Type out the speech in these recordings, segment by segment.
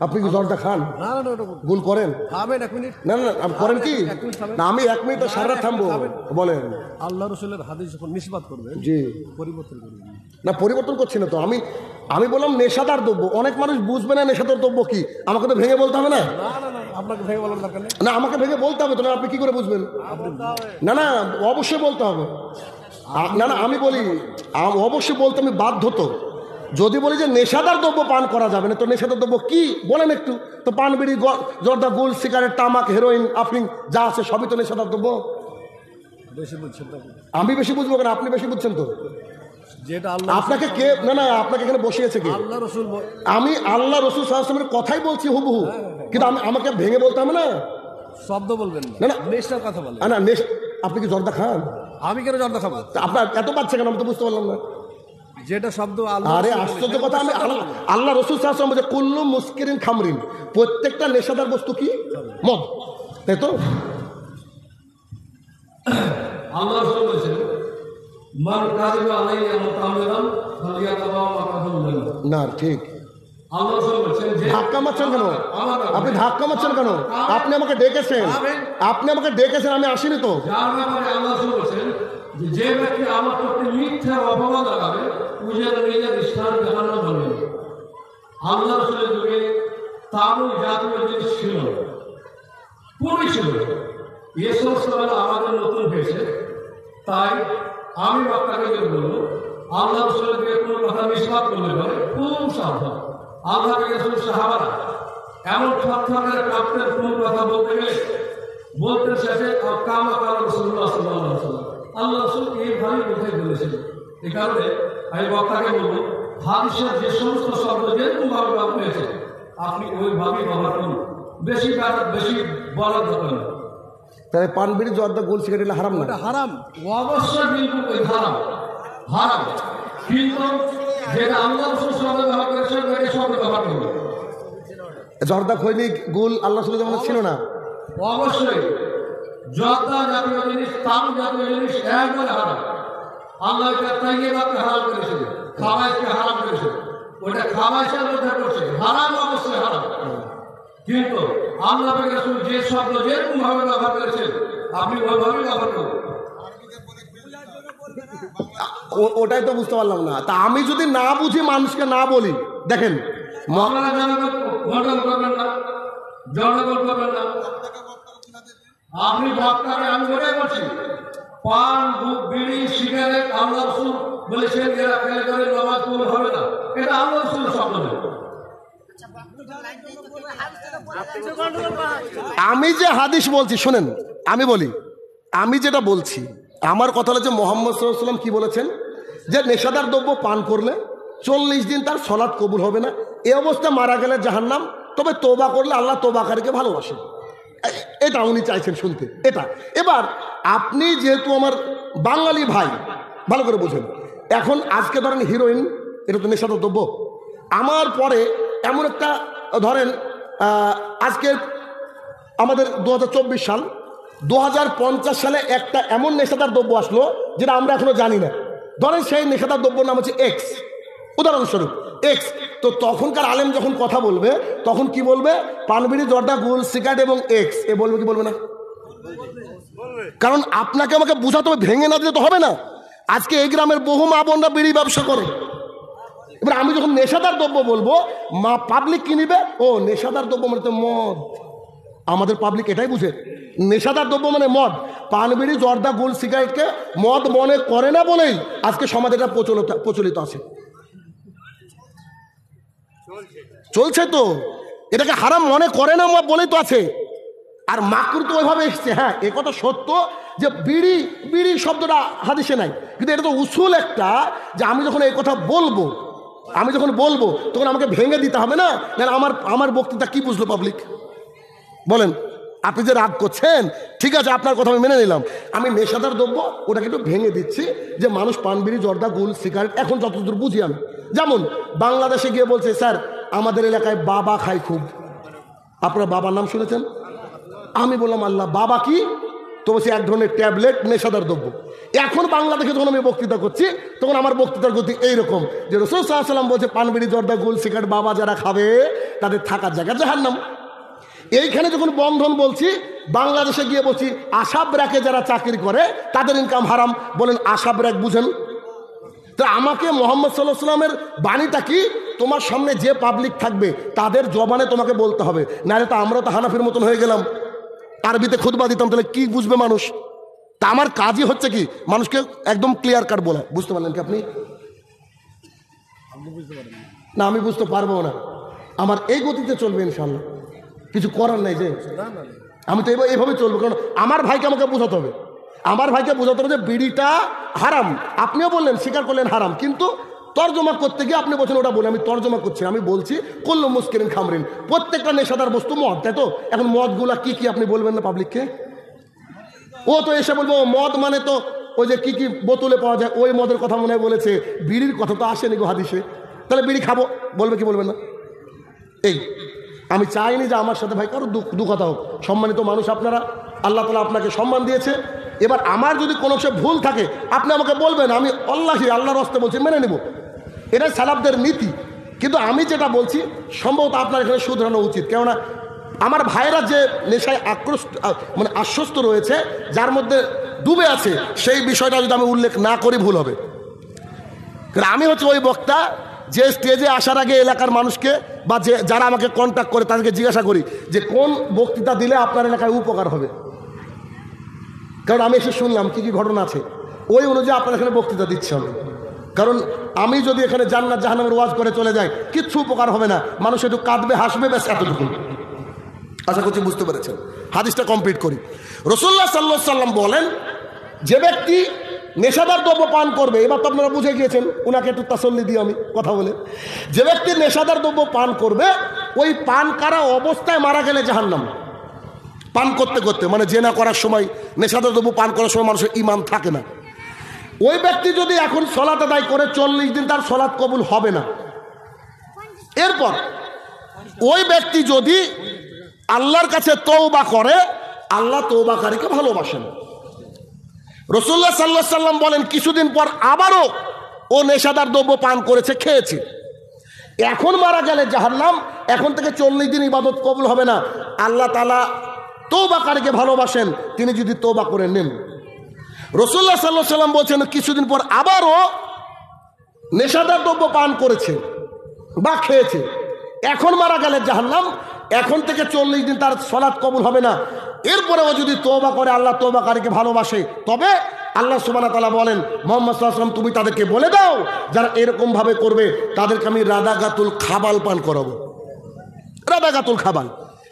আপনি কি জর্দা খান? না না না, গুল করেন? খাবেন 1 মিনিট। না না আপনি করেন কি? না আমি 1 মিনিট সারা রাত থামবো। বলেন। আল্লাহ রসুলের হাদিস যখন নিসবাত করবেন, জি, পরিবর্তন করবেন না, পরিবর্তন করছি না তো আমি বললাম নেশাদার দ্রব্য। অনেক মানুষ বুঝবে না নেশাদার দ্রব্য কি, আমাকে তো ভেঙে বলতে হবে না? না না না, আপনাকে ভেঙে বলার দরকার নেই। না আমাকে ভেঙে বলতে হবে তো, না আপনি কি করে বুঝবেন? না না অবশ্যই বলতে হবে। না না আমি বলি অবশ্যই বলতে আমি বাধ্য। তো যদি বলি যে নেশাদার দ্রব্য পান করা যাবে না, তো নেশাদার দ্রব্য কি বলেন একটু তো? পান, বিড়ি, জর্দা, গোল, সিগারেট, তামাক, হেরোইন, আফিং যা আছে সবই তো নেশাদার দ্রব্য। বেশি বুঝছেন তো? আমি বেশি বুঝবো কেন? আপনি বেশি বুঝছেন তো। যেটা আল্লাহ আপনাকে কে, না না আপনাকে এখানে বসিয়েছে কে? আল্লাহ রসুল। আমি আল্লাহ রসুল সাল্লাল্লাহু আলাইহি ওয়াসাল্লামের কথাই বলছি হুবহু, কিন্তু আমাকে ভেঙে বলতে হবে না। শব্দ বলবেন না না নেশার কথা বলেন। না আপনি কি জর্দা খান? আমি কেন জর্দা খাবো? আপনার এত বাচ্চা কেন? আমি তো বুঝতে পারলাম না। যেটা শব্দ আল্লাহ, আরে আশ্চর্য কথা। আমি আল্লাহ রসুল সাল্লাল্লাহু আলাইহি ওয়াসাল্লাম বলেছে কুল্লু মুসকিরিন খামরিন, প্রত্যেকটা নেশাদার বস্তু কি? মদ, তাই তো? আল্লাহ রাসূল বলেছেন মান কাযিবা আলাইয়া মুতাআম্মিদান ফালিয়াতাবাওয়া মাকাদাহু জান্নাহ। না ঠিক। আল্লাহ রাসূল বলেছেন যে ধাক্কা মারছেন কেন? আপনি ধাক্কা মারছেন কেন? আপনি আমাকে ডেকেছেন, আমি আসিনি তো। যার ব্যাপারে আল্লাহ রাসূল বলেছেন যে ব্যক্তি আমার প্রতি মিথ্যা অপবাদ লাগাবে ও যেন নিজের স্থান জাহান্নাম বানিয়ে নেবে। আল্লাহ রাসূলের যুগে তারও জাতীয় জিনিস ছিল না, পুরোই ছিল না। এ সমস্ত আমাদের নতুন হয়েছে। তাই আমি আপনাকে যে বলবো, আল্লাহ রাসূলের দিকে কোনো কথা নিষ্পাত করলে পরে খুব সাবধান। আল্লাহ রাসূল সাহাবারা এমন থরথরে কাঁপতেন কোন কথা বলতে শেষে কামা কাল রাসূলুল্লাহ সাল্লাল্লাহু আলাইহি ওয়াসাল্লাম। আল্লাহ রাসূল এইভাবে বুঝাই বলেছিলেন। এই কারণে আমি বক্তাকে বলবো, হাদিসের যে সমস্ত শব্দ যেরকম ভাবে ব্যবহার হয়েছে আপনি ওইভাবেই ব্যবহার করুন, বেশি বলার দরকার নেই। তাহলে পান, বিড়ি, জর্দা, গোল, সিগারেট হারাম না? এটা হারাম, অবশ্যই বিলকুল হারাম, হারাম। কিন্তু যেটা আল্লাহ রাসূল শব্দ ব্যবহার করেছেন ওই শব্দ ব্যবহার করুন। জর্দা, খৈনি, গোল আল্লাহ রাসূলের জামানায় ছিল না? অবশ্যই জর্দা জাতীয় জিনিস, তাম জাতীয় জিনিস একবারে হারাম। আল্লাহ এটা তাইয়্যিবাতকে হারাম করেছেন, খাবাইশকে হারাম করেছেন। ওটা খাবাইশের মধ্যে পড়ছে, হারাম অবশ্যই হারাম। কিন্তু আল্লাহ রাসূল যে শব্দ যেরকম ভাবে ব্যবহার করেছেন আপনি ওইভাবেই ব্যবহার করুন। ওটাই তো বুঝতে পারলাম না। তা আমি যদি না বুঝি মানুষকে না বলি, দেখেন আপনি বক্তাকে আমি ওটাই বলছি, পান, বিড়ি, সিগারেট আল্লাহ রাসূল বলেছেন এরা খেলে করে নামাজ কবুল হবে না, এটা আল্লাহ রাসূলের শব্দ নয়। আমি যে হাদিস বলছি শুনেন, আমি বলি, আমি যেটা বলছি আমার কথা হলো যে মুহাম্মদ সাল্লাল্লাহু আলাইহি ওয়াসাল্লাম কি বলেছেন যে নেশাদার দ্রব্য পান করলে 40 দিন তার সালাত কবুল হবে না, এই অবস্থা মারা গেলে জাহান্নাম, তবে তওবা করলে আল্লাহ তওবাকারীকে ভালোবাসেন। এটা উনি চাইছেন শুনতে। এটা এবার আপনি যেহেতু আমার বাঙালি ভাই, ভালো করে বুঝেন। এখন আজকে ধরেন হিরোইন, এটা তো নেশাদার দ্রব্য। আমার পরে এমন একটা ধরেন আজকে আমাদের 2024 সাল, 2050 সালে একটা এমন নেশাদার দ্রব্য আসলো যেটা আমরা এখনো জানি না। ধরেন সেই নেশাদার দ্রব্যর নাম হচ্ছে এক্স, উদাহরণস্বরূপ এক্স। তো তখনকার আলেম যখন কথা বলবে তখন কি বলবে? পানবিড়ি, জর্দা, গোল, সিগারেট এবং এক্স, এ বলবে কি বলবে না? কারণ আপনাকে আমাকে বুঝাতে হবে, ভেঙে না দিলে তো হবে না। আজকে এই গ্রামের বহু মা বোনরা বিড়ি ব্যবসা করে। এবার আমি যখন নেশাদার দ্রব্য বলবো, মা পাবলিক কি নিবে? ও নেশাদার দ্রব্য মানে তো মদ। আমাদের পাবলিক এটাই বুঝে, নেশাদার দ্রব্য মানে মদ। পান, বিড়ি, জর্দা, গোল, সিগারেটকে মদ মনে করে না বলেই আজকে সমাজে এটা প্রচলিত আছে, চলছে। তো এটাকে হারাম মনে করে না বলেই তো আছে। আর মাকরু তো ওইভাবে এসছে। হ্যাঁ, এ কথা সত্য যে বিড়ি বিড়ি শব্দটা হাদিসে নাই, কিন্তু এটা তো উসুল একটা যে আমি যখন এই কথা বলবো, তখন আমাকে ভেঙে দিতে হবে না? আমার বক্তৃতা কি বুঝলো পাবলিক? বলেন। আপনি যে রাগ করছেন, ঠিক আছে, আপনার কথা আমি মেনে নিলাম। আমি নেশাদার দ্রব্য ওটাকে একটু ভেঙে দিচ্ছি যে মানুষ পান, বিড়ি, জর্দা, গোল, সিগারেট এখন যতদূর বুঝি আমি। যেমন বাংলাদেশে গিয়ে বলছে, স্যার আমাদের এলাকায় বাবা খায় খুব। আপনার বাবার নাম শুনেছেন? আমি বললাম আল্লাহ, বাবা কি? তো বলছি এক ধরনের ট্যাবলেট, নেশাদার দ্রব্য। এখন বাংলাদেশে যখন আমি বক্তৃতা করছি তখন আমার বক্তৃতার গতি এইরকম যে রাসূল সাল্লাল্লাহু আলাইহি ওয়াসাল্লাম বলছে পান বিড়ি জর্দা গুল সিগারেট বাবা যারা খাবে তাদের থাকার জায়গা জাহান্নাম। এইখানে যখন বন্ধন বলছি, বাংলাদেশে গিয়ে বলছি আশাব র্যাকে যারা চাকরি করে তাদের ইনকাম হারাম। বলেন আশাব র্যাক বুঝেন তো? আমাকে মোহাম্মদ সাল্লাল্লাহু আলাইহি ওয়াসাল্লামের বাণীটা কি তোমার সামনে যে পাবলিক থাকবে তাদের জবানে তোমাকে বলতে হবে, নাহলে তো আমরা তো হানাফির মতন হয়ে গেলাম, আরবিতে খুতবা দিতাম, তাহলে কি বুঝবে মানুষ? তা আমার কাজই হচ্ছে কি মানুষকে একদম ক্লিয়ার কাট বলা। বুঝতে পারলেন কি আপনি? না আমি বুঝতে পারবো না, আমার এই গতিতে চলবে ইনশাল্লাহ, কিছু করার নাই। যে আমি তো এইভাবে চলবো, কারণ আমার ভাইকে আমাকে বোঝাতে হবে, আমার ভাইকে বোঝাতে হবে যে বিড়িটা হারাম। আপনিও বললেন, স্বীকার করলেন হারাম, কিন্তু তর্জমা করতে গিয়ে আপনি বলছেন ওটা বলে। আমি তর্জমা করছি, আমি বলছি কুল্লু মুস্কিরিন খামরিন, প্রত্যেকটা নেশাদার বস্তু মদ, তাই তো? এখন মদগুলা কি কি আপনি বলবেন না পাবলিককে? ও তো এসে বলবো মদ মানে তো ওই যে কি কি বোতলে পাওয়া যায় ওই মদের কথা মনে হয় বলেছে, বিড়ির কথা তো আসেনি গো হাদিসে, তাহলে বিড়ি খাবো বলবে কি বলবেন না? এই আমি চাইনি যে আমার সাথে ভাই কারো দু কথা হোক। সম্মানিত মানুষ আপনারা, আল্লাহ তাআলা আপনাকে সম্মান দিয়েছে। এবার আমার যদি কোনো সে ভুল থাকে আপনি আমাকে বলবেন, আমি আল্লাহর রাস্তায় বলছি মেনে নেব, এটাই সালাফদের নীতি। কিন্তু আমি যেটা বলছি সম্ভবত আপনার এখানে শুধরানো উচিত, কেননা আমার ভাইরা যে নেশায় আশ্বস্ত রয়েছে, যার মধ্যে ডুবে আছে, সেই বিষয়টা যদি আমি উল্লেখ না করি ভুল হবে। কারণ আমি হচ্ছে ওই বক্তা যে স্টেজে আসার আগে এলাকার মানুষকে বা যে যারা আমাকে কন্ট্যাক্ট করে তাদেরকে জিজ্ঞাসা করি যে কোন বক্তৃতা দিলে আপনার এলাকায় উপকার হবে। কারণ আমি এসে শুনলাম কি কি ঘটনা আছে, ওই অনুযায়ী আপনার এখানে বক্তৃতা দিচ্ছি আমি। কারণ আমি যদি এখানে জান্নাত জাহান্নামের ওয়াজ করে চলে যাই কিচ্ছু উপকার হবে না, মানুষ একটু কাঁদবে হাসবে, ব্যাস এতটুকু। আশা করছি বুঝতে পেরেছেন। হাদিসটা কমপ্লিট করি। রাসূলুল্লাহ সাল্লাল্লাহু আলাইহি ওয়াসাল্লাম বলেন যে ব্যক্তি নেশাদার দ্রব্য পান করবে, এবার তো আপনারা বুঝে গিয়েছেন, ওনাকে একটু তাসল্লি দিই আমি কথা বলে, যে ব্যক্তি নেশাদার দ্রব্য পান করবে ওই পান করা অবস্থায় মারা গেলে জাহান্নাম। পান করতে করতে মানে জেনা করার সময়, নেশাদার দ্রব্য পান করার সময় মানুষের ঈমান থাকে না। ওই ব্যক্তি যদি এখন সলাত আদায় করে 40 দিন তার সলাত কবুল হবে না। এরপর ওই ব্যক্তি যদি আল্লাহর কাছে তওবা করে, আল্লাহ তওবাকারীকে ভালোবাসেন। রাসূলুল্লাহ সাল্লাল্লাহু আলাইহি ওয়াসাল্লাম বলেন কিছুদিন পর আবারও ও নেশাদার দ্রব্য পান করেছে, খেয়েছে, এখন মারা গেলে জাহান্নাম। এখন থেকে 40 দিন ইবাদত কবুল হবে না। আল্লাহ তাআলা তওবাকারীকে ভালোবাসেন, তিনি যদি তওবা করে নেন। রাসূলুল্লাহ সাল্লাল্লাহু আলাইহি ওয়াসাল্লাম বলছেন কিছুদিন পর আবারও নেশাদার দ্রব্য পান করেছে বা খেয়েছে, এখন মারা গেলে জাহান্নাম। এখন থেকে 40 দিন তার সলাৎ কবুল হবে না। এরপরেও যদি তওবা করে আল্লাহ তওবাকারীকে ভালোবাসে, তবে আল্লাহ সুবহানাহু ওয়া তাআলা বলেন মুহাম্মদ সাল্লাল্লাহু আলাইহি ওয়াসাল্লাম তুমি তাদেরকে বলে দাও যারা এরকম ভাবে করবে তাদেরকে আমি রাদাগাতুল খাবাল পান করাবো। রাদাগাতুল খাবাল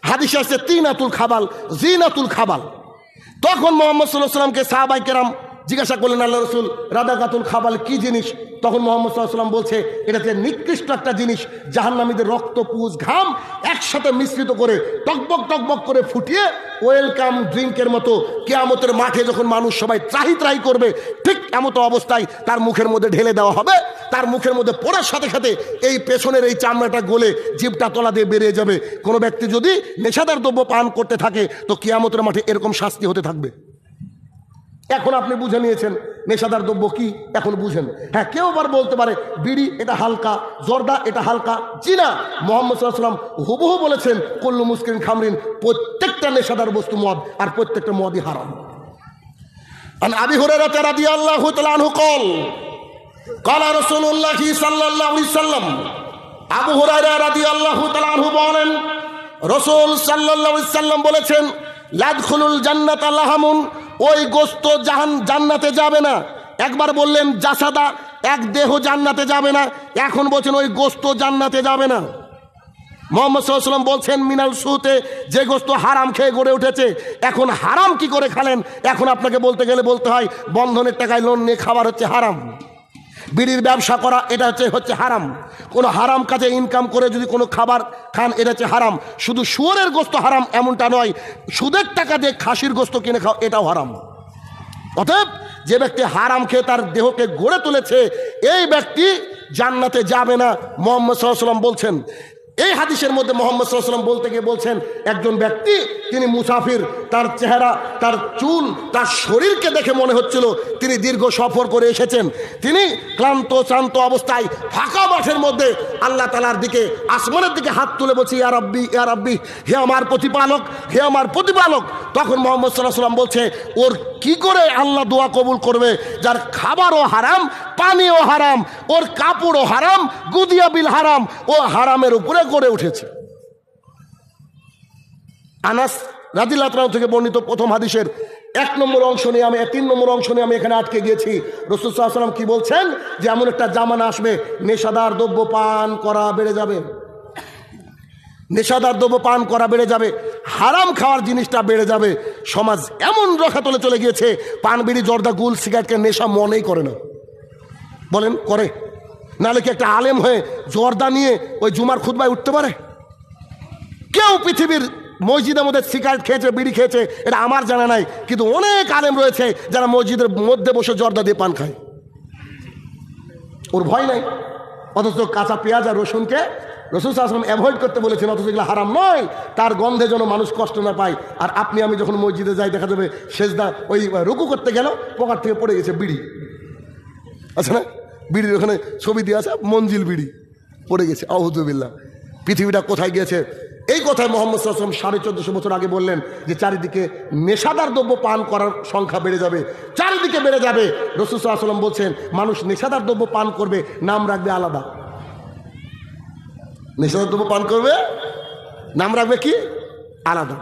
হাদিসে আছে তিনাতুল খাবাল, জিনাতুল খাবাল। তখন মুহাম্মদ সাল্লাল্লাহু আলাইহি ওয়াসাল্লামকে সাহাবায়ে কেরাম জিজ্ঞাসা করলেন আল্লাহ রাসূল রাদাগাতুল খাবাল কি জিনিস? তখন মুহাম্মদ সাল্লাল্লাহু আলাইহি ওয়াসাল্লাম বলছে এটাতে নিকৃষ্ট একটা জিনিস, জাহান্নামীদের রক্ত পুজ ঘাম একসাথে মিশ্রিত করে টকবক টকবক করে ফুটিয়ে ওয়েলকাম ড্রিঙ্কের মতো কিয়ামতের মাঠে যখন মানুষ সবাই ত্রাহি ত্রাহি করবে ঠিক এমতো অবস্থায় তার মুখের মধ্যে ঢেলে দেওয়া হবে। তার মুখের মধ্যে পড়ার সাথে সাথে এই পেছনের এই চামড়াটা গলে জিভটা তলা দিয়ে বেরিয়ে যাবে। কোনো ব্যক্তি যদি নেশাদার দ্রব্য পান করতে থাকে তো কিয়ামতের মাঠে এরকম শাস্তি হতে থাকবে। এখন আপনি বুঝে নিয়েছেন নেশাদার দ্রব্য কি, এখন বুঝেন। হ্যাঁ, কেউ আবার বলতে পারে বিড়ি এটা হালকা, জর্দা এটা হালকা। জি না, মুহাম্মদ সাল্লাল্লাহু আলাইহি ওয়াসাল্লাম হুবহু বলেছেন কুল্লু মুস্কিরিন খামরিন, প্রত্যেকটা নেশাদার বস্তু মদ, আর প্রত্যেকটা মদই হারাম। আন আবি হুরায়রা রাদিয়াল্লাহু তাআলা আনহু قال قال رسول الله صلى الله عليه وسلم, আবু হুরায়রা রাদিয়াল্লাহু তাআলা আনহু বলেন রাসূল সাল্লাল্লাহু আলাইহি ওয়াসাল্লাম বলেছেন লাদখুলুল জান্নাতা লাহামুন, ওই গোস্ত জান্নাতে যাবে না। একবার বললেন জাসাদা, এক দেহ জান্নাতে যাবে না, এখন বলছেন ওই গোস্ত জান্নাতে যাবে না। মুহাম্মদ সাল্লাল্লাহু আলাইহি ওয়াসাল্লাম বলছেন মিনাল সুতে, যে গোস্ত হারাম খেয়ে গড়ে উঠেছে। এখন হারাম কি করে খেলেন? এখন আপনাকে বলতে গেলে বলতে হয় বন্ধনের টাকায় লোন নিয়ে খাবার হচ্ছে হারাম, বিড়ির ব্যবসা করা এটা হচ্ছে হারাম, কোনো হারাম কাজে ইনকাম করে যদি কোনো খাবার খান এটা হচ্ছে হারাম। শুধু শুয়োরের গোস্ত হারাম এমনটা নয়, সুদের টাকা দিয়ে খাসির গোস্ত কিনে খাও এটাও হারাম। অতএব যে ব্যক্তি হারাম খেয়ে তার দেহকে গড়ে তুলেছে এই ব্যক্তি জান্নাতে যাবে না। মুহাম্মদ সাল্লাল্লাহু আলাইহি ওয়াসাল্লাম বলছেন এই হাদিসের মধ্যে মুহাম্মদ সাল্লাল্লাহু আলাইহি ওয়াসাল্লাম বলতে গিয়ে বলছেন, একজন ব্যক্তি তিনি মুসাফির, তার চেহারা, তার চুল, তার শরীরকে দেখে মনে হচ্ছিল তিনি দীর্ঘ সফর করে এসেছেন। তিনি ক্লান্ত শ্রান্ত অবস্থায় ফাঁকা মাঠের মধ্যে আল্লাহ তাআলার দিকে, আসমানের দিকে হাত তুলে বলছে, ইয়া রাব্বি, ইয়া রাব্বি, হে আমার প্রতিপালক, হে আমার প্রতিপালক। তখন মুহাম্মদ সাল্লাল্লাহু আলাইহি ওয়াসাল্লাম বলছে, ওর কি করে আল্লাহ দোয়া কবুল করবে, যার খাবারও হারাম, পানিও হারাম, ওর কাপড়ও হারাম, গুদিয়া বিল হারাম, ও হারামের উপরে গড়ে উঠেছে। আনাস রাদিয়াল্লাহু তাআলা থেকে বর্ণিত প্রথম হাদিসের 1 নম্বর অংশ নিয়ে আমি 3 নম্বর অংশ নিয়ে আমি এখানে আটকে গিয়েছি। রাসূল সাল্লাল্লাহু আলাইহি ওয়াসাল্লাম কি বলছেন, যে এমন একটা জামানা আসবে নেশাদার দ্রব্য পান করা বেড়ে যাবে, নেশাদার দ্রব্য পান করা বেড়ে যাবে, হারাম খাওয়ার জিনিসটা বেড়ে যাবে। সমাজ এমন রসাতলে চলে গিয়েছে, পান বিড়ি জর্দা গুল সিগারেটকে নেশা মনেই করে না। বলেন করে? নাহলে কি একটা আলেম হয়ে জর্দা নিয়ে ওই জুমার খুতবায় উঠতে পারে? কেউ পৃথিবীর মসজিদের মধ্যে সিগারেট খেয়েছে, বিড়ি খেয়েছে, এটা আমার জানা নাই, কিন্তু অনেক আলেম রয়েছে যারা মসজিদের মধ্যে বসে জর্দা দিয়ে পান খায়, ওর ভয় নাই। অথচ কাঁচা পেঁয়াজ আর রসুনকে রাসূল সাল্লাল্লাহু আলাইহি ওয়াসাল্লাম অ্যাভয়েড করতে বলেছেন, অথচ এগুলো হারাম নয়, তার গন্ধে যেন মানুষ কষ্ট না পায়। আর আপনি আমি যখন মসজিদে যাই, দেখা যাবে সেজদা ওই রুকু করতে গেল পকেট থেকে পড়ে গেছে বিড়ি, আচ্ছা না, বিড়ির ওখানে ছবি দিয়ে আছে, মঞ্জিল বিড়ি পড়ে গেছে। আউযুবিল্লাহ, পৃথিবীটা কোথায় গিয়েছে! এই কথায় মুহাম্মদ সাল্লাল্লাহু আলাইহি ওয়াসাল্লাম 1450 বছর আগে বললেন যে চারিদিকে নেশাদার দ্রব্য পান করার সংখ্যা বেড়ে যাবে, চারিদিকে বেড়ে যাবে। রাসূল সাল্লাল্লাহু আলাইহি ওয়াসাল্লাম বলছেন, মানুষ নেশাদার দ্রব্য পান করবে, নাম রাখবে আলাদা। নেশাদার দ্রব্য পান করবে, নাম রাখবে কি আলাদা।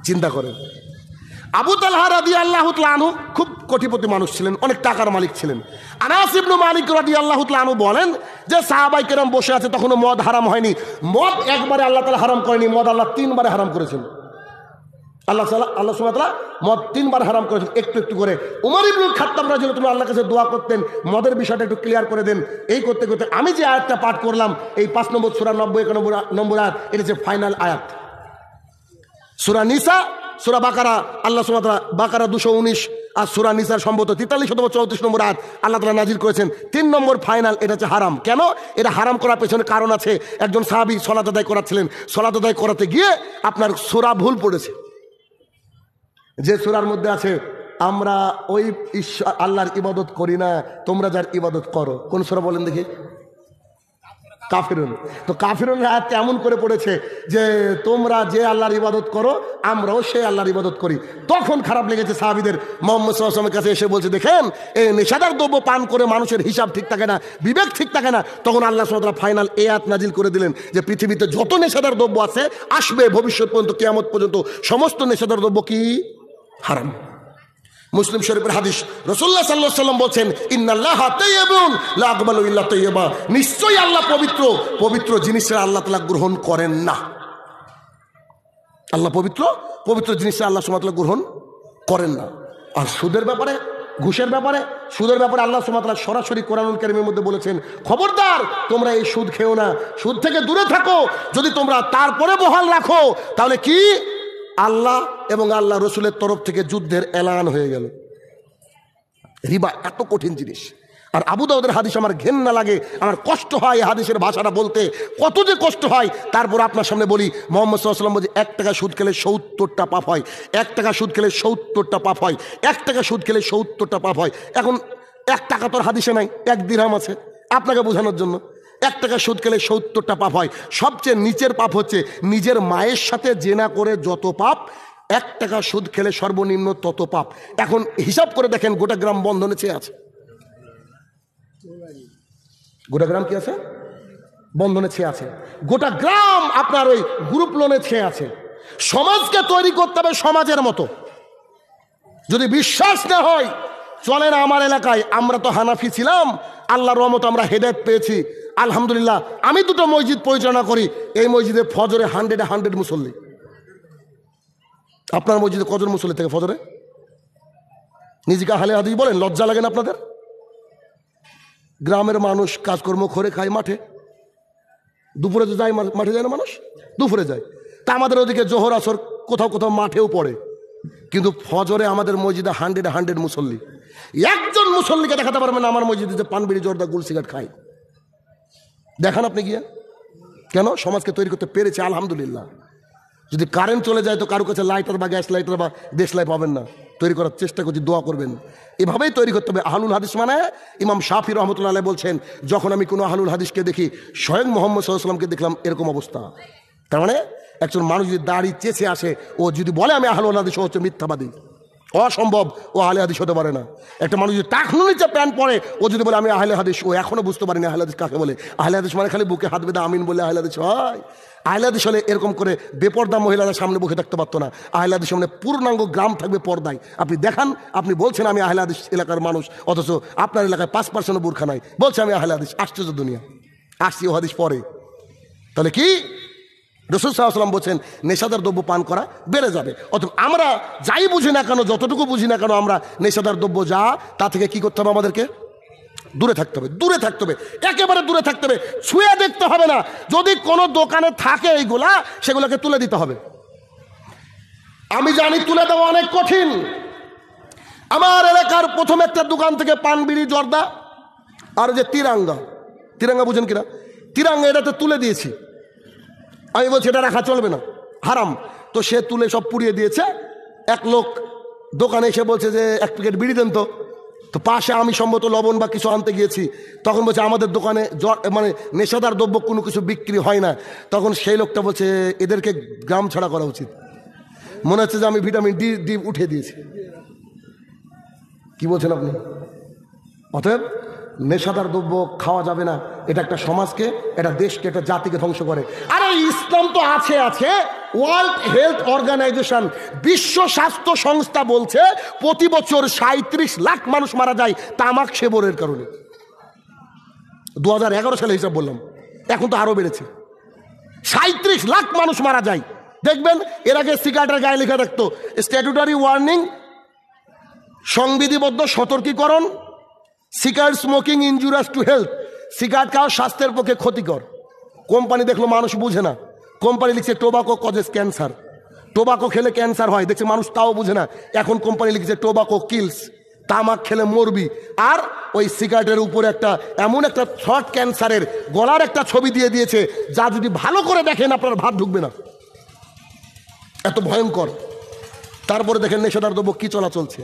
চিন্তা করেন, আবু তালহা রাদিয়াল্লাহু তাআলা আনহু খুব কোটিপতি মানুষ ছিলেন, অনেক টাকার মালিক ছিলেন। আনাস ইবনে মালিক রাদিয়াল্লাহু তাআলা আনহু বলেন যে সাহাবায়ে কেরাম বসে আছে, তখনও মদ হারাম হয়নি। মদ একবারে আল্লাহ তাআলা হারাম করেনি, মদ আল্লাহ 3 বারে হারাম করেছেন। আল্লাহ সুবহানাহু ওয়া তাআলা মদ 3 বার হারাম করেছেন, একটু একটু করে। উমর ইবনুল খাত্তাব রাদিয়াল্লাহু তাআলা আল্লাহর কাছে দোয়া করতেন, মদের বিষয়টা একটু ক্লিয়ার করে দেন। এই করতে করতে আমি যে আয়াতটা পাঠ করলাম, এই 5 নম্বর সূরা 90-91 নম্বর আয়াত, এটা হচ্ছে ফাইনাল আয়াত। সূরা নিসা, সূরা বাকারা, আল্লাহ সুবহানাহু ওয়া তাআলা বাকারা 219 আর সূরা নিসার সম্ভবত 43 অথবা 34 নম্বর আয়াত আল্লাহ তাআলা নাজিল করেছেন। 3 নম্বর ফাইনাল, এটা হচ্ছে হারাম। কেন এটা হারাম করার পেছনে কারণ আছে। একজন সাহাবী সালাত আদায় করাচ্ছিলেন, সালাত আদায় করাতে গিয়ে আপনার সূরা ভুল পড়েছে, যে সূরার মধ্যে আছে আমরা ওই ঈশ্বর আল্লাহর ইবাদত করি না, তোমরা যার ইবাদত করো। কোন সূরা বলেন দেখি? কাফিরুন। তো কাফিরুনের আয়াত এমন করে পড়েছে যে তোমরা যে আল্লাহর ইবাদত করো, আমরাও সেই আল্লাহর ইবাদত করি। তখন খারাপ লেগেছে সাহাবীদের। মুহাম্মদ সাল্লাল্লাহু আলাইহি ওয়াসাল্লামের কাছে এসে বলছে, দেখেন এই নেশাদার দ্রব্য পান করে মানুষের হিসাব ঠিক থাকে না, বিবেক ঠিক থাকে না। তখন আল্লাহ সুবহানাহু ওয়া তাআলা ফাইনাল এই আয়াত নাজিল করে দিলেন যে পৃথিবীতে যত নেশাদার দ্রব্য আছে, আসবে ভবিষ্যৎ পর্যন্ত, কিয়ামত পর্যন্ত, সমস্ত নেশাদার দ্রব্য কি হারাম। মুসলিম শরীফের হাদিস, রাসূলুল্লাহ সাল্লাল্লাহু আলাইহি ওয়াসাল্লাম বলেন, ইন্নাল্লাহা তাইয়্যিবুন লা ইয়াকবালু ইল্লা তাইয়্যিবা, নিশ্চয়ই আল্লাহ পবিত্র, পবিত্র জিনিসটা আল্লাহ তাআলা গ্রহণ করেন না। আল্লাহ পবিত্র, পবিত্র জিনিসটা আল্লাহ সুবহানাহু ওয়া তাআলা গ্রহণ করেন না। আর সুদের ব্যাপারে, ঘুষের ব্যাপারে, সুদের ব্যাপারে আল্লাহ সুবহানাহু ওয়া তাআলা সরাসরি কোরআনুল কারীমের মধ্যে বলেছেন, খবরদার তোমরা এই সুদ খেও না, সুদ থেকে দূরে থাকো। যদি তোমরা তারপরে বহাল রাখো, তাহলে কি আল্লাহ এবং আল্লাহ রসুলের তরফ থেকে যুদ্ধের এলান হয়ে গেল। রিবা এত কঠিন জিনিস। আর আবু দাউদের হাদিস আমার ঘেন্না লাগে, আমার কষ্ট হয় এই হাদিসের ভাষাটা বলতে, কত যে কষ্ট হয়। তারপর আপনার সামনে বলি, মুহাম্মদ সাল্লাল্লাহু আলাইহি ওয়াসাল্লাম বলছে 1 টাকা সুদ খেলে 70টা পাপ হয়, 1 টাকা সুদ খেলে 70টা পাপ হয়, 1 টাকা সুদ খেলে 70টা পাপ হয়। এখন 1 টাকা তোর হাদিসে নাই, 1 দিরহাম আছে, আপনাকে বোঝানোর জন্য। 1 টাকা সুদ খেলে 70টা পাপ হয়। সবচেয়ে নিচের পাপ হচ্ছে নিজের মায়ের সাথে জেনা করে যত পাপ, 1 টাকা সুদ খেলে সর্বনিম্ন তত পাপ। এখন হিসাব করে দেখেন, গোটা গ্রাম বন্ধনে চেয়ে আছে, গোটা গ্রাম কি আছে? বন্ধনে ছেয়ে আছে। গোটা গ্রাম আপনার ওই গ্রুপ লোনে ছেয়ে আছে। সমাজকে তৈরি করতে হবে সমাজের মতো। যদি বিশ্বাস না হয়, চলেন আমার এলাকায়, আমরা তো হানাফি ছিলাম, আল্লাহর রহমত আমরা হেদায়েত পেয়েছি, আলহামদুলিল্লাহ। আমি 2টো মসজিদ পরিচালনা করি, এই মসজিদে ফজরে 100 মুসল্লি। আপনার মসজিদে কজন মুসল্লি থেকে ফজরে? নিজেকে হালে হাদিস বলেন, লজ্জা লাগে না আপনাদের? গ্রামের মানুষ কাজকর্ম করে খায় মাঠে, দুপুরে তো যায়, মাঠে যায় না মানুষ, দুপুরে যায়। তা আমাদের ওদিকে জোহর আসর কোথাও কোথাও মাঠেও পড়ে, কিন্তু ফজরে আমাদের মসজিদে 100 মুসল্লি। একজন মুসল্লিকে দেখাতে পারবেন না আমার মসজিদে যে পান বিড়ি জর্দা গুল সিগারেট খায়। দেখান আপনি গিয়ে, কেন? সমাজকে তৈরি করতে পেরেছে, আলহামদুলিল্লাহ। যদি কারেন্ট চলে যায় তো কারো কাছে লাইটার বা গ্যাস লাইটার বা দেশলাই পাবেন না, তৈরি করার চেষ্টা করছি, দোয়া করবেন। এভাবেই তৈরি করতে হবে। আহলুল হাদিস মানে ইমাম শাফি রহমতুল্লাহ আলাইহি বলছেন, যখন আমি কোনো আহলুল হাদিসকে দেখি, স্বয়ং মুহাম্মদ সাল্লাল্লাহু আলাইহি ওয়াসাল্লামকে দেখলাম এরকম অবস্থা। তার মানে একজন মানুষ যদি দাড়ি চেঁচে আসে, ও যদি বলে আমি আহলুল হাদিস, ও হচ্ছে মিথ্যাবাদী, অসম্ভব, ও আহলে হাদিস হতে পারে না। একটা মানুষ যদি টাকনু নিচে প্যান্ট পরে, ও যদি বলে আমি আহলে হাদিস, ও এখনো বুঝতে পারিনি আহলে হাদিস কাকে বলে। আহলে হাদিস মানে খালি বুকে হাত বেঁধে আমিন বলে আহলে হাদিস হয়? আহলে হাদিস হলে এরকম করে বেপর্দা মহিলারা সামনে বসে থাকতে পারতো না। আহলে হাদিস সামনে পূর্ণাঙ্গ গ্রাম থাকবে পর্দায়। আপনি দেখান, আপনি বলছেন আমি আহলে হাদিস এলাকার মানুষ, অথচ আপনার এলাকায় 5% বোরখা নাই, বলছে আমি আহলে হাদিস। আশ্চর্য দুনিয়া। আসছি ও হাদিস পরে। তাহলে কি রাসূল সাল্লাল্লাহু আলাইহি ওয়াসাল্লাম বলছেন নেশাদার দ্রব্য পান করা বেড়ে যাবে। অথবা আমরা যাই বুঝি না কেন, যতটুকু বুঝি না কেন, আমরা নেশাদার দ্রব্য যা, তা থেকে কি করতে হবে? আমাদেরকে দূরে থাকতে হবে, দূরে থাকতে হবে, একেবারে দূরে থাকতে হবে। ছুঁয়ে দেখতে হবে না। যদি কোনো দোকানে থাকে এইগুলা, সেগুলোকে তুলে দিতে হবে। আমি জানি তুলে দেওয়া অনেক কঠিন। আমার এলাকার প্রথম একটা দোকান থেকে পান, বিড়ি, জর্দা আর যে তিরাঙ্গা, তিরাঙ্গা বুঝেন কিনা? তিরাঙ্গা এটাতে তুলে দিয়েছি। আমি বলছি এটা রাখা চলবে না, হারাম। তো সে তুলে সব পুড়িয়ে দিয়েছে। এক লোক দোকানে এসে বলছে যে এক প্যাকেট বিড়ি দেন তো। তো পাশে আমি সম্ভবত লবণ বা কিছু আনতে গিয়েছি, তখন বলছে আমাদের দোকানে মানে নেশাদার দ্রব্য কোনো কিছু বিক্রি হয় না। তখন সেই লোকটা বলছে এদেরকে গ্রাম ছাড়া করা উচিত। মনে হচ্ছে যে আমি ভিটামিন ডি উঠে দিয়েছি। কি বলছেন আপনি? অতএব নেশাদার দ্রব্য খাওয়া যাবে না। এটা একটা সমাজকে, এটা দেশকে, এটা জাতিকে ধ্বংস করে। আরে ইসলাম তো আছে আছে। ওয়ার্ল্ড হেলথ অর্গানাইজেশন, বিশ্ব স্বাস্থ্য সংস্থা বলছে প্রতি বছর 37 লাখ মানুষ মারা যায় তামাক সেবনের কারণে। 2011 সালে হিসাব বললাম, এখন তো আরো বেড়েছে। 37 লাখ মানুষ মারা যায়। দেখবেন এর আগে সিগারেটের গায়ে লেখা থাকতো স্ট্যাটুটারি ওয়ার্নিং, সংবিধিবদ্ধ সতর্কীকরণ, cigarette smoking injurious to health, cigarette খাওয়া স্বাস্থ্যের পক্ষে ক্ষতিকর। কোম্পানি দেখলো মানুষ বুঝে না, কোম্পানি লিখছে টোবাকো কজেস ক্যান্সার, টোবাকো খেলে ক্যান্সার হয়। দেখছে মানুষ তাও বুঝে না, এখন কোম্পানি লিখছে টোবাকো কিলস, তামাক খেলে মরবি। আর ওই সিগারেটের উপরে একটা এমন একটা থ্রট ক্যান্সারের গলার একটা ছবি দিয়ে দিয়েছে, যা যদি ভালো করে দেখেন আপনার ভাত ঢুকবে না, এত ভয়ঙ্কর। তারপরে দেখেন নেশাদার দ্রব্য কি চলছে।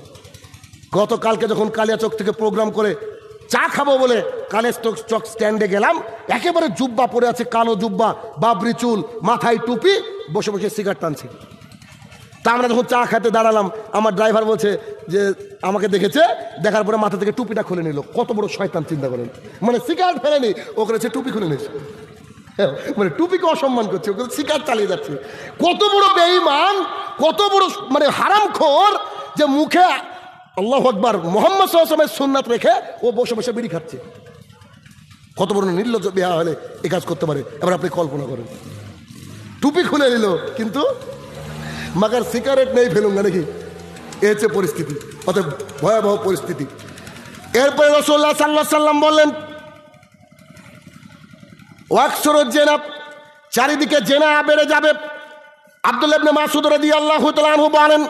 গতকালকে যখন কালিয়াচক থেকে প্রোগ্রাম করে চা খাবো বলে কালিয়াচক স্ট্যান্ডে গেলাম, একেবারে জুব্বা পরে আছে, কালো জুব্বা, বাবরি চুল, মাথায় টুপি, বসে বসে সিগারেট টানছে। তা আমরা যখন চা খেতে দাঁড়ালাম, আমার ড্রাইভার বলছে যে আমাকে দেখেছে, দেখার পরে মাথা থেকে টুপিটা খুলে নিল। কত বড় শয়তান চিন্তা করেন। মানে সিগারেট ফেলেনি, ও করেছে টুপি খুলে নিয়েছে। মানে টুপিকে অসম্মান করছে, ও সিগারেট চালিয়ে যাচ্ছে। কত বড় বেঈমান, কত বড় মানে হারামখোর, যে মুখে আল্লাহু আকবার মুহাম্মদ সাল্লাল্লাহু আলাইহি ওয়াসাল্লামের সুন্নাত রেখে ও বসে বসে বিড়ি খাচ্ছে। কত বড় নির্লজ্জ বেয়া হলে এই কাজ করতে পারে। এবার আপনি কল্পনা করেন, টুপি খুলে নিল কিন্তু মাগার সিগারেট নেই ফেলুঙ্গা নাকি, এ হচ্ছে পরিস্থিতি। অতএব ভয়াবহ পরিস্থিতি। এরপরে রাসূলুল্লাহ সাল্লাল্লাহু আলাইহি ওয়াসাল্লাম বললেন ওয়াকসুরুজ জিনা, চারিদিকে জেনা বেড়ে যাবে। আব্দুল্লাহ ইবনে মাসউদ রাদিয়াল্লাহু তাআলা আনহু বলেন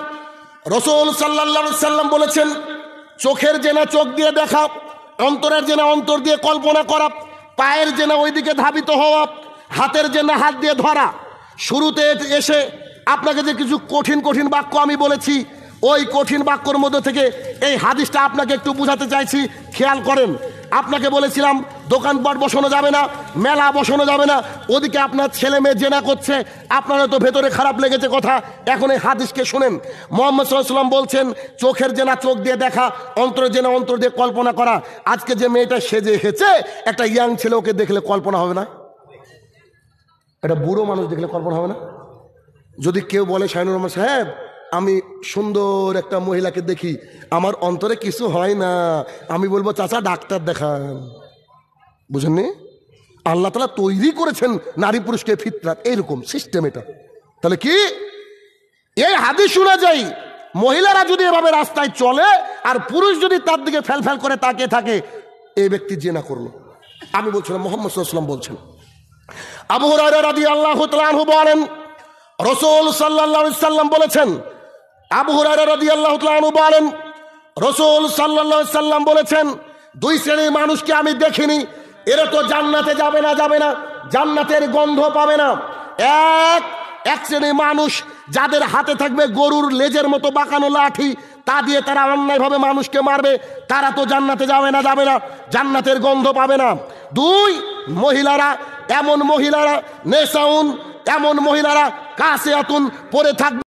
রাসূল সাল্লাল্লাহু আলাইহি ওয়াসাল্লাম বলেছেন চোখের জেনা চোখ দিয়ে দেখা, অন্তরের জেনা অন্তর দিয়ে কল্পনা করা, পায়ের জেনা ওইদিকে ধাবিত হওয়া, হাতের জেনা হাত দিয়ে ধরা। শুরুতে এসে আপনাকে যে কিছু কঠিন কঠিন বাক্য আমি বলেছি, ওই কঠিন বাক্যর মধ্যে থেকে এই হাদিসটা আপনাকে একটু বুঝাতে চাইছি, খেয়াল করেন। আপনাকে বলেছিলাম দোকানপাট বসানো যাবে না, মেলা বসানো যাবে না, ওদিকে আপনার ছেলে মেয়ে জেনা করছে, আপনারা তো ভেতরে খারাপ লেগেছে কথা। এখন এই হাদিসকে শোনেন। মুহাম্মদ সাল্লাল্লাহু আলাইহি ওয়াসাল্লাম বলছেন চোখের জেনা চোখ দিয়ে দেখা, অন্তরের জেনা অন্তর দিয়ে কল্পনা করা। আজকে যে মেয়েটা সেজে হেছে, একটা ইয়াং ছেলে ওকে দেখলে কল্পনা হবে না? একটা বুড়ো মানুষ দেখলে কল্পনা হবে না? যদি কেউ বলে শাহিনুর রহমান সাহেব আমি সুন্দর একটা মহিলাকে দেখি, আমার অন্তরে কিছু হয় না, আমি বলবো চাচা ডাক্তার দেখান। বুঝেননি? আল্লাহ তাআলা তৈরি করেছেন নারী পুরুষকে ফিতরাত, এইরকম সিস্টেম এটা। তাহলে কি এই হাদিস অনুযায়ী মহিলারা যদি এভাবে রাস্তায় চলে আর পুরুষ যদি তার দিকে ফেল করে তাকিয়ে থাকে, এই ব্যক্তি জিনা করলো। আমি বলছিলাম মুহাম্মদ সাল্লাল্লাহু আলাইহি ওয়াসাল্লাম বলছেন। আবু হুরায়রা রাদিয়াল্লাহু তাআলা আনহু বলেন রাসূল সাল্লাল্লাহু আলাইহি ওয়াসাল্লাম বলেছেন, আবু হুরায়রা রাদিয়াল্লাহু তাআলা আনহু বলেন রাসূল সাল্লাল্লাহু আলাইহি ওয়াসাল্লাম বলেছেন দুই শ্রেণীর মানুষকে আমি দেখিনি, এরা তো জান্নাতে যাবে না জান্নাতের গন্ধ পাবে না। এক শ্রেণীর মানুষ যাদের হাতে থাকবে গরুর লেজের মতো বাঁকানো লাঠি, তা দিয়ে তারা অন্যায়ভাবে মানুষকে মারবে, তারা তো জান্নাতে যাবে না, জান্নাতের গন্ধ পাবে না। 2, মহিলারা, এমন মহিলারা নেসাউন, এমন মহিলারা কাসিয়াতুন পরে থাকবে।